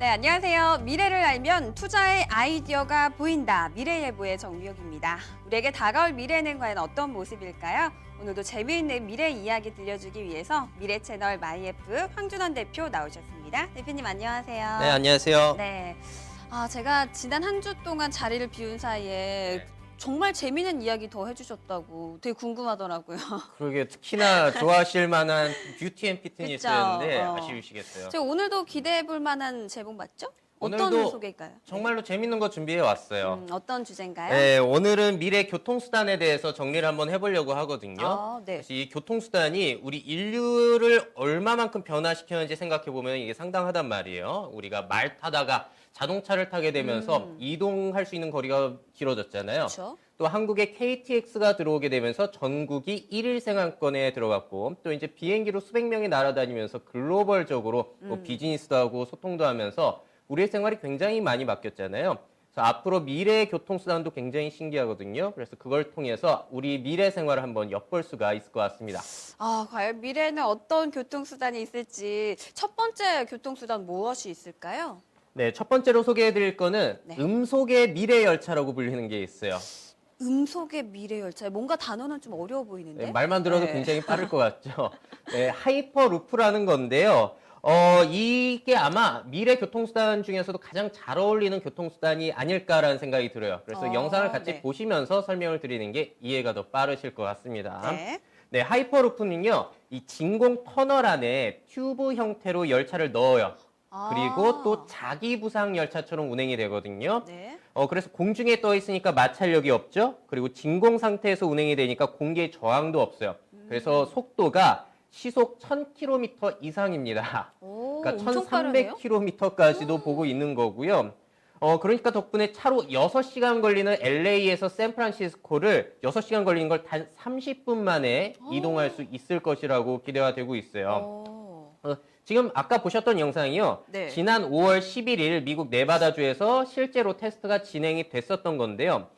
네, 안녕하세요. 미래를 알면 투자의 아이디어가 보인다. 미래예보의 정미옥입니다. 우리에게 다가올 미래는 과연 어떤 모습일까요? 오늘도 재미있는 미래 이야기 들려주기 위해서 미래 채널 마이F 황준원 대표 나오셨습니다. 대표님 안녕하세요. 네, 안녕하세요. 네. 제가 지난 한 주 동안 자리를 비운 사이에 정말 재미있는 이야기 더 해주셨다고 되게 궁금하더라고요. 그러게 특히나 좋아하실 만한 뷰티 앤 피트니스였는데 그쵸? 아쉬우시겠어요. 제가 오늘도 기대해 볼 만한 제목 맞죠? 어떤 오늘도 소개일까요? 정말로 재밌는 거 준비해 왔어요. 어떤 주제인가요? 네, 오늘은 미래 교통수단에 대해서 정리를 한번 해보려고 하거든요. 네. 그래서 이 교통수단이 우리 인류를 얼마만큼 변화시켰는지 생각해보면 이게 상당하단 말이에요. 우리가 말 타다가 자동차를 타게 되면서 이동할 수 있는 거리가 길어졌잖아요. 그렇죠. 또 한국에 KTX가 들어오게 되면서 전국이 1일 생활권에 들어갔고 또 이제 비행기로 수백 명이 날아다니면서 글로벌적으로 뭐 비즈니스도 하고 소통도 하면서 우리의 생활이 굉장히 많이 바뀌었잖아요. 그래서 앞으로 미래의 교통수단도 굉장히 신기하거든요. 그래서 그걸 통해서 우리 미래 생활을 한번 엿볼 수가 있을 것 같습니다. 과연 미래에는 어떤 교통수단이 있을지 첫 번째 교통수단 무엇이 있을까요? 네, 첫 번째로 소개해드릴 거는 네. 음속의 미래 열차라고 불리는 게 있어요. 음속의 미래 열차. 뭔가 단어는 좀 어려워 보이는데? 네, 말만 들어도 네. 굉장히 빠를 것 같죠. 네, 하이퍼루프라는 건데요. 이게 아마 미래 교통수단 중에서도 가장 잘 어울리는 교통수단이 아닐까라는 생각이 들어요. 그래서 영상을 같이 네. 보시면서 설명을 드리는 게 이해가 더 빠르실 것 같습니다. 네. 네, 하이퍼루프는요, 이 진공 터널 안에 튜브 형태로 열차를 넣어요. 그리고 또 자기 부상 열차처럼 운행이 되거든요. 네. 그래서 공중에 떠 있으니까 마찰력이 없죠. 그리고 진공 상태에서 운행이 되니까 공기의 저항도 없어요. 그래서 속도가 시속 1000km 이상입니다. 그러니까 엄청 빠르네요. 1300km까지도 보고 있는 거고요. 그러니까 덕분에 차로 6시간 걸리는 LA에서 샌프란시스코를 6시간 걸리는 걸 단 30분 만에 이동할 수 있을 것이라고 기대가 되고 있어요. 지금 아까 보셨던 영상이요. 네. 지난 5월 11일 미국 네바다주에서 실제로 테스트가 진행이 됐었던 건데요.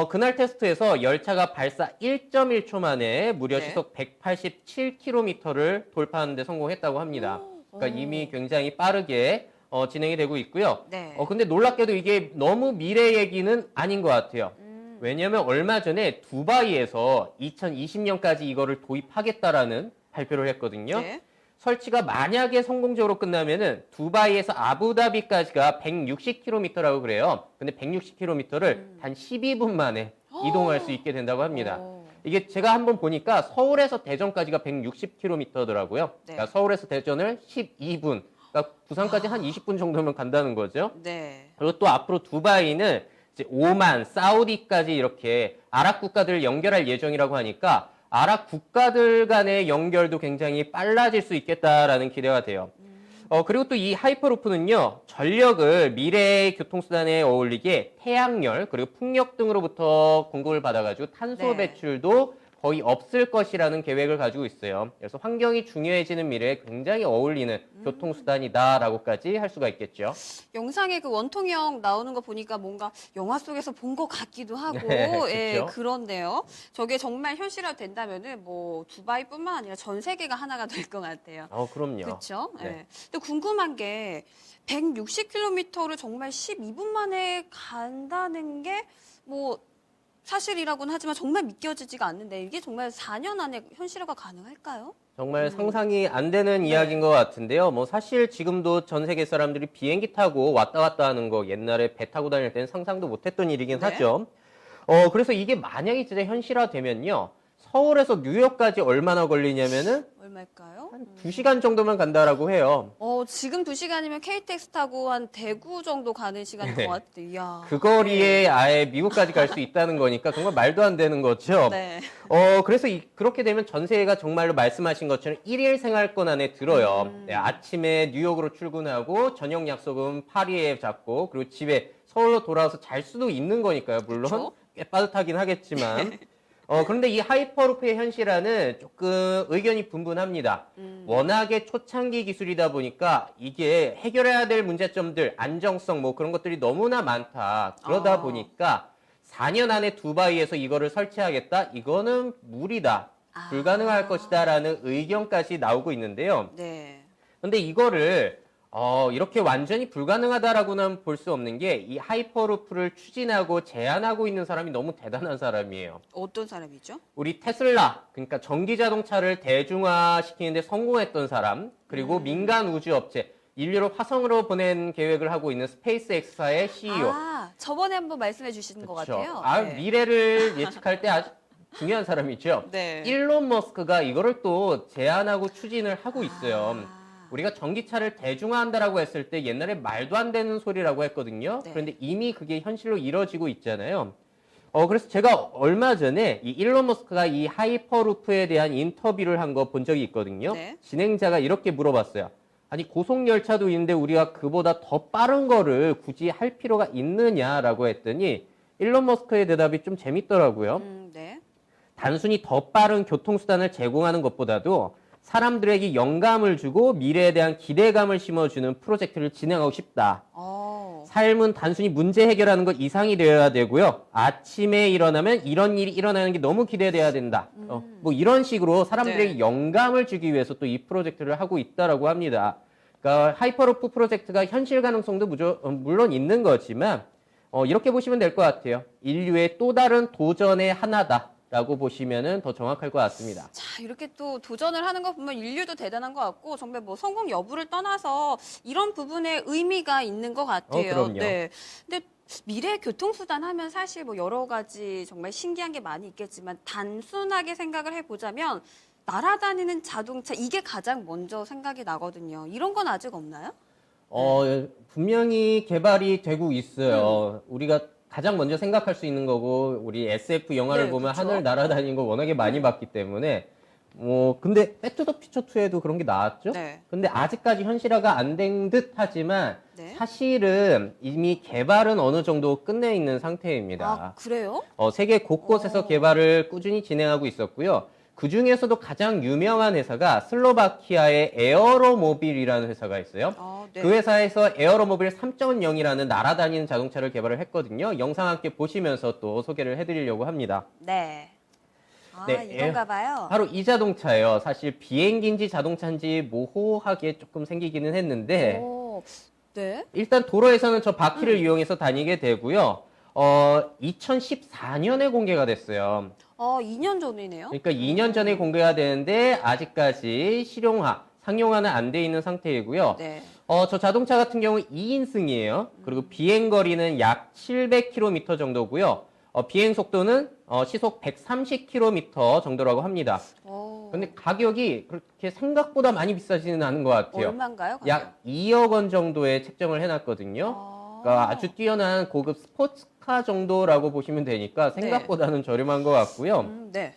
그날 테스트에서 열차가 발사 1.1초 만에 무려 네. 시속 187km를 돌파하는 데 성공했다고 합니다. 그러니까 이미 굉장히 빠르게 진행이 되고 있고요. 네. 근데 놀랍게도 이게 너무 미래 얘기는 아닌 것 같아요. 왜냐하면 얼마 전에 두바이에서 2020년까지 이거를 도입하겠다라는 발표를 했거든요. 네. 설치가 만약에 성공적으로 끝나면은 두바이에서 아부다비까지가 160km라고 그래요. 근데 160km를 단 12분 만에 이동할 수 있게 된다고 합니다. 이게 제가 한번 보니까 서울에서 대전까지가 160km더라고요. 네. 그러니까 서울에서 대전을 12분, 그러니까 부산까지 한 20분 정도면 간다는 거죠. 네. 그리고 또 앞으로 두바이는 이제 오만, 사우디까지 이렇게 아랍 국가들을 연결할 예정이라고 하니까 아랍 국가들 간의 연결도 굉장히 빨라질 수 있겠다라는 기대가 돼요. 그리고 또 이 하이퍼루프는요, 전력을 미래의 교통수단에 어울리게 태양열, 그리고 풍력 등으로부터 공급을 받아가지고 탄소 네. 배출도 거의 없을 것이라는 계획을 가지고 있어요. 그래서 환경이 중요해지는 미래에 굉장히 어울리는 교통수단이다라고까지 할 수가 있겠죠. 영상에 그 원통형 나오는 거 보니까 뭔가 영화 속에서 본 것 같기도 하고, 네, 그쵸? 그런데요. 저게 정말 현실화 된다면은 뭐 두바이뿐만 아니라 전 세계가 하나가 될 것 같아요. 그럼요. 그렇죠? 네. 네. 근데 궁금한 게 160km를 정말 12분 만에 간다는 게 뭐 사실이라고는 하지만 정말 믿겨지지가 않는데 이게 정말 4년 안에 현실화가 가능할까요? 정말 상상이 안 되는 이야기인 것 같은데요. 뭐 사실 지금도 전 세계 사람들이 비행기 타고 왔다 갔다 하는 거 옛날에 배 타고 다닐 때는 상상도 못했던 일이긴 네. 하죠. 그래서 이게 만약에 진짜 현실화되면요. 서울에서 뉴욕까지 얼마나 걸리냐면은 얼마일까요? 한 2시간 정도만 간다라고 해요. 지금 2시간이면 KTX 타고 한 대구 정도 가는 시간일 네. 것 같아요. 이야. 그 거리에 아예 미국까지 갈 수 있다는 거니까 정말 말도 안 되는 거죠. 네. 그래서 그렇게 되면 전 세계가 정말로 말씀하신 것처럼 1일 생활권 안에 들어요. 네, 아침에 뉴욕으로 출근하고 저녁 약속은 파리에 잡고 그리고 집에 서울로 돌아와서 잘 수도 있는 거니까요. 물론 그쵸? 꽤 빠듯하긴 하겠지만. 그런데 이 하이퍼루프의 현실화는 조금 의견이 분분합니다. 워낙에 초창기 기술이다 보니까 이게 해결해야 될 문제점들, 안정성 뭐 그런 것들이 너무나 많다. 그러다 보니까 4년 안에 두바이에서 이거를 설치하겠다? 이거는 무리다. 불가능할 것이다 라는 의견까지 나오고 있는데요. 네. 근데 이거를 이렇게 완전히 불가능하다라고는 볼 수 없는 게 이 하이퍼루프를 추진하고 제안하고 있는 사람이 너무 대단한 사람이에요. 어떤 사람이죠? 우리 테슬라, 그러니까 전기 자동차를 대중화시키는데 성공했던 사람, 그리고 민간 우주 업체, 인류를 화성으로 보낸 계획을 하고 있는 스페이스X사의 CEO. 아, 저번에 한번 말씀해 주신 것 그쵸. 같아요. 네. 미래를 예측할 때 아주 중요한 사람이죠. 네. 일론 머스크가 이거를 또 제안하고 추진을 하고 있어요. 아. 우리가 전기차를 대중화한다라고 했을 때 옛날에 말도 안 되는 소리라고 했거든요. 네. 그런데 이미 그게 현실로 이뤄지고 있잖아요. 그래서 제가 얼마 전에 이 일론 머스크가 이 하이퍼루프에 대한 인터뷰를 한 거 본 적이 있거든요. 네. 진행자가 이렇게 물어봤어요. 아니, 고속열차도 있는데 우리가 그보다 더 빠른 거를 굳이 할 필요가 있느냐라고 했더니 일론 머스크의 대답이 좀 재밌더라고요. 네. 단순히 더 빠른 교통수단을 제공하는 것보다도 사람들에게 영감을 주고 미래에 대한 기대감을 심어주는 프로젝트를 진행하고 싶다. 삶은 단순히 문제 해결하는 것 이상이 되어야 되고요. 아침에 일어나면 이런 일이 일어나는 게 너무 기대돼야 된다. 뭐 이런 식으로 사람들에게 네. 영감을 주기 위해서 또 이 프로젝트를 하고 있다라고 합니다. 그러니까 하이퍼루프 프로젝트가 현실 가능성도 물론 있는 거지만 이렇게 보시면 될 것 같아요. 인류의 또 다른 도전의 하나다. 라고 보시면은 더 정확할 것 같습니다. 자, 이렇게 또 도전을 하는 거 보면 인류도 대단한 것 같고 정말 뭐 성공 여부를 떠나서 이런 부분에 의미가 있는 것 같아요. 그럼요. 네. 근데 미래 교통수단 하면 사실 뭐 여러 가지 정말 신기한 게 많이 있겠지만 단순하게 생각을 해보자면 날아다니는 자동차 이게 가장 먼저 생각이 나거든요. 이런 건 아직 없나요? 분명히 개발이 되고 있어요. 우리가 가장 먼저 생각할 수 있는 거고 우리 SF 영화를 네, 보면 그쵸? 하늘 날아다니는 거 워낙에 많이 봤기 때문에 근데 백투더 퓨처 2에도 그런 게 나왔죠? 네. 근데 아직까지 현실화가 안 된 듯 하지만 네. 사실은 이미 개발은 어느 정도 끝내 있는 상태입니다. 아, 그래요? 세계 곳곳에서 개발을 꾸준히 진행하고 있었고요. 그 중에서도 가장 유명한 회사가 슬로바키아의 에어로모빌이라는 회사가 있어요. 네. 그 회사에서 에어로모빌 3.0이라는 날아다니는 자동차를 개발을 했거든요. 영상 함께 보시면서 또 소개를 해드리려고 합니다. 네. 아, 네, 이건가 봐요. 바로 이 자동차예요. 사실 비행기인지 자동차인지 모호하게 조금 생기기는 했는데 네. 일단 도로에서는 저 바퀴를 이용해서 다니게 되고요. 2014년에 공개가 됐어요. 2년 전이네요. 그러니까 2년 전에 공개가 되는데 아직까지 실용화, 상용화는 안 돼 있는 상태이고요. 네. 저 자동차 같은 경우 2인승이에요. 그리고 비행 거리는 약 700km 정도고요. 비행 속도는 시속 130km 정도라고 합니다. 근데 가격이 그렇게 생각보다 많이 비싸지는 않은 것 같아요. 얼마인가요? 약 2억 원 정도에 책정을 해놨거든요. 그러니까 아주 뛰어난 고급 스포츠카 정도라고 보시면 되니까 생각보다는 저렴한 것 같고요. 네.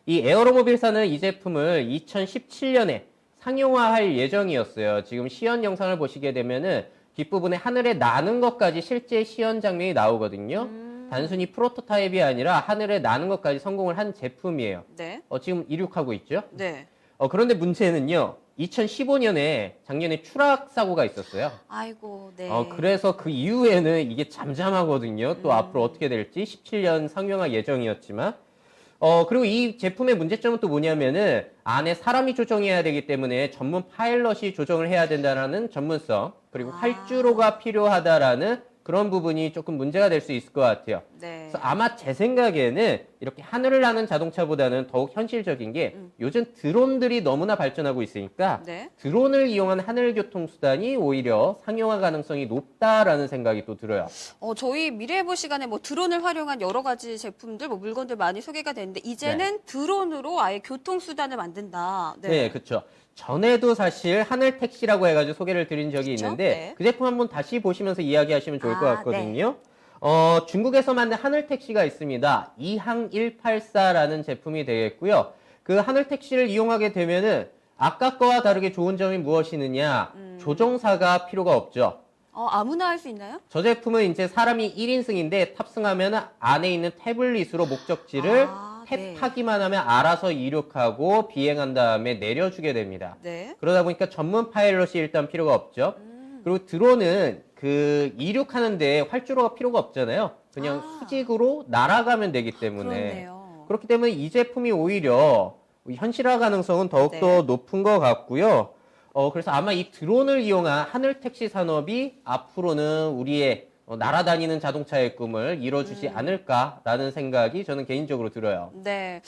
이 에어로모빌사는 이 제품을 2017년에 상용화할 예정이었어요. 지금 시연 영상을 보시게 되면은 뒷부분에 하늘에 나는 것까지 실제 시연 장면이 나오거든요. 단순히 프로토타입이 아니라 하늘에 나는 것까지 성공을 한 제품이에요. 네. 지금 이륙하고 있죠. 네. 그런데 문제는요. 2015년에 작년에 추락 사고가 있었어요. 아이고, 네. 그래서 그 이후에는 이게 잠잠하거든요. 또 앞으로 어떻게 될지 17년 상용화 예정이었지만 그리고 이 제품의 문제점은 또 뭐냐면은 안에 사람이 조정해야 되기 때문에 전문 파일럿이 조정을 해야 된다는 전문성 그리고 활주로가 필요하다라는 그런 부분이 조금 문제가 될 수 있을 것 같아요. 네. 그래서 아마 제 생각에는 이렇게 하늘을 나는 자동차보다는 더욱 현실적인 게 요즘 드론들이 너무나 발전하고 있으니까 네. 드론을 이용한 하늘 교통 수단이 오히려 상용화 가능성이 높다라는 생각이 또 들어요. 저희 미래해볼 시간에 뭐 드론을 활용한 여러 가지 제품들, 뭐 물건들 많이 소개가 되는데 이제는 드론으로 아예 교통수단을 만든다. 네, 그렇죠. 전에도 사실 하늘 택시라고 해가지고 소개를 드린 적이 그쵸? 있는데 네. 그 제품 한번 다시 보시면서 이야기하시면 좋을 것 아, 같거든요. 중국에서 만든 하늘 택시가 있습니다. 이항 184라는 제품이 되겠고요. 그 하늘 택시를 이용하게 되면은 아까 거와 다르게 좋은 점이 무엇이느냐? 조종사가 필요가 없죠. 아무나 할 수 있나요? 저 제품은 이제 사람이 1인승인데 탑승하면 안에 있는 태블릿으로 목적지를 네. 탭하기만 하면 알아서 이륙하고 비행한 다음에 내려주게 됩니다. 네. 그러다 보니까 전문 파일럿이 일단 필요가 없죠. 그리고 드론은 그 이륙하는데 활주로가 필요가 없잖아요. 그냥 수직으로 날아가면 되기 때문에. 그렇네요. 그렇기 때문에 이 제품이 오히려 현실화 가능성은 더욱더 네. 높은 것 같고요. 그래서 아마 이 드론을 이용한 하늘 택시 산업이 앞으로는 우리의 날아다니는 자동차의 꿈을 이뤄주지 않을까라는 생각이 저는 개인적으로 들어요. 네.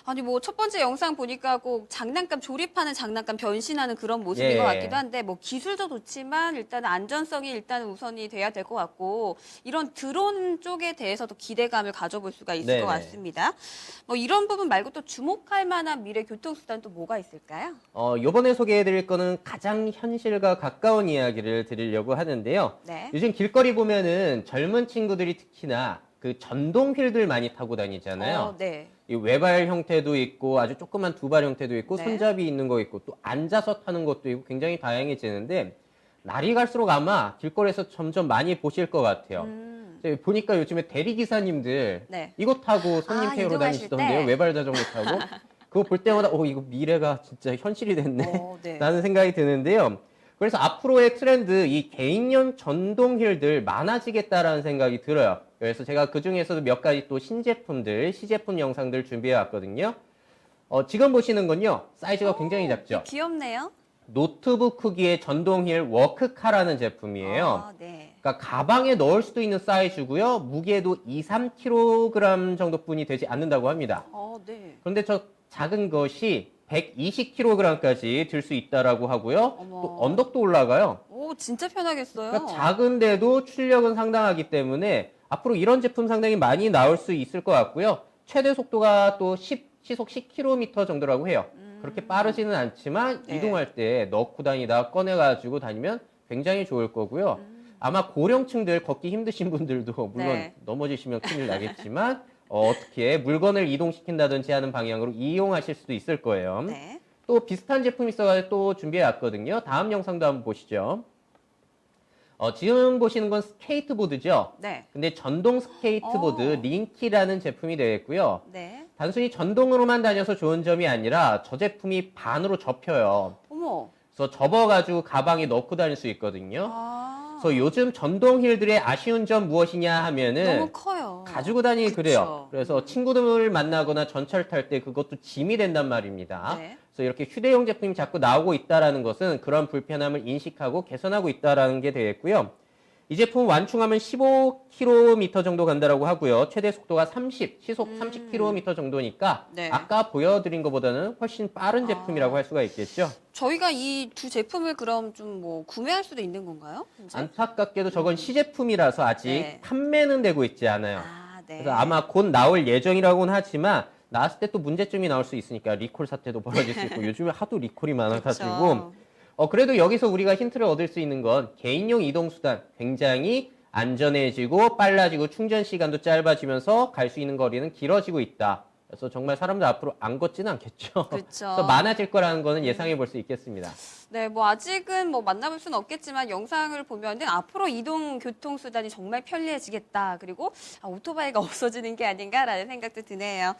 아니 뭐 첫 번째 영상 보니까 꼭 장난감 조립하는 장난감 변신하는 그런 모습인 예. 것 같기도 한데 뭐 기술도 좋지만 일단 안전성이 일단 우선이 돼야 될 것 같고 이런 드론 쪽에 대해서도 기대감을 가져볼 수가 있을 네네. 것 같습니다. 뭐 이런 부분 말고 또 주목할 만한 미래 교통수단 또 뭐가 있을까요? 요번에 소개해드릴 거는 가장 현실과 가까운 이야기를 드리려고 하는데요. 네. 요즘 길거리 보면은 젊은 친구들이 특히나 그 전동 휠들 많이 타고 다니잖아요. 네. 이 외발 형태도 있고 아주 조그만 두발 형태도 있고 네. 손잡이 있는 거 있고 또 앉아서 타는 것도 있고 굉장히 다양해지는데 날이 갈수록 아마 길거리에서 점점 많이 보실 것 같아요. 보니까 요즘에 대리기사님들 네. 이거 타고 손님 태우러 이동하실 다니시던데요. 때? 외발 자전거 타고. 그거 볼 때마다 이거 미래가 진짜 현실이 됐네 네. 라는 생각이 드는데요. 그래서 앞으로의 트렌드 이 개인용 전동 휠들 많아지겠다라는 생각이 들어요. 그래서 제가 그 중에서도 몇 가지 또 신제품들, 시제품 영상들 준비해 왔거든요. 지금 보시는 건요. 사이즈가 굉장히 작죠. 귀엽네요. 노트북 크기의 전동 휠 워크카라는 제품이에요. 네. 그러니까 가방에 넣을 수도 있는 사이즈고요. 무게도 2, 3kg 정도뿐이 되지 않는다고 합니다. 네. 그런데 저 작은 것이 120kg까지 들 수 있다라고 하고요. 어머. 또 언덕도 올라가요. 오, 진짜 편하겠어요. 그러니까 작은데도 출력은 상당하기 때문에 앞으로 이런 제품 상당히 많이 나올 수 있을 것 같고요. 최대 속도가 또 시속 10km 정도라고 해요. 그렇게 빠르지는 않지만 네. 이동할 때 넣고 다니다 꺼내가지고 다니면 굉장히 좋을 거고요. 아마 고령층들 걷기 힘드신 분들도 물론 네. 넘어지시면 큰일 나겠지만 어떻게 물건을 이동시킨다든지 하는 방향으로 이용하실 수도 있을 거예요. 네. 또 비슷한 제품이 있어가지고 또 준비해 왔거든요. 다음 영상도 한번 보시죠. 지금 보시는 건 스케이트보드죠. 네. 근데 전동 스케이트보드 링키라는 제품이 되겠고요. 네. 단순히 전동으로만 다녀서 좋은 점이 아니라 저 제품이 반으로 접혀요. 어머. 그래서 접어가지고 가방에 넣고 다닐 수 있거든요. 그래서 요즘 전동 힐들의 아쉬운 점 무엇이냐 하면은 너무 커요. 가지고 다니기 그쵸. 그래요. 그래서 친구들을 만나거나 전철 탈 때 그것도 짐이 된단 말입니다. 네. 그래서 이렇게 휴대용 제품이 자꾸 나오고 있다라는 것은 그런 불편함을 인식하고 개선하고 있다라는 게 되겠고요. 이 제품 완충하면 15km 정도 간다라고 하고요. 최대 속도가 시속 30km 정도니까 네. 아까 보여드린 것보다는 훨씬 빠른 제품이라고 할 수가 있겠죠. 저희가 이 두 제품을 그럼 좀 뭐 구매할 수도 있는 건가요? 현재? 안타깝게도 저건 시제품이라서 아직 네. 판매는 되고 있지 않아요. 네. 그래서 아마 곧 나올 예정이라고는 하지만 나왔을 때 또 문제점이 나올 수 있으니까 리콜 사태도 벌어질 수 있고 요즘에 하도 리콜이 많아가지고 그렇죠. 그래도 여기서 우리가 힌트를 얻을 수 있는 건 개인용 이동수단 굉장히 안전해지고 빨라지고 충전 시간도 짧아지면서 갈 수 있는 거리는 길어지고 있다. 그래서 정말 사람들 앞으로 안 걷지는 않겠죠. 그렇죠. 그래서 많아질 거라는 거는 예상해 볼 수 있겠습니다. 네, 뭐 아직은 뭐 만나볼 수는 없겠지만 영상을 보면은 앞으로 이동 교통 수단이 정말 편리해지겠다. 그리고 오토바이가 없어지는 게 아닌가라는 생각도 드네요.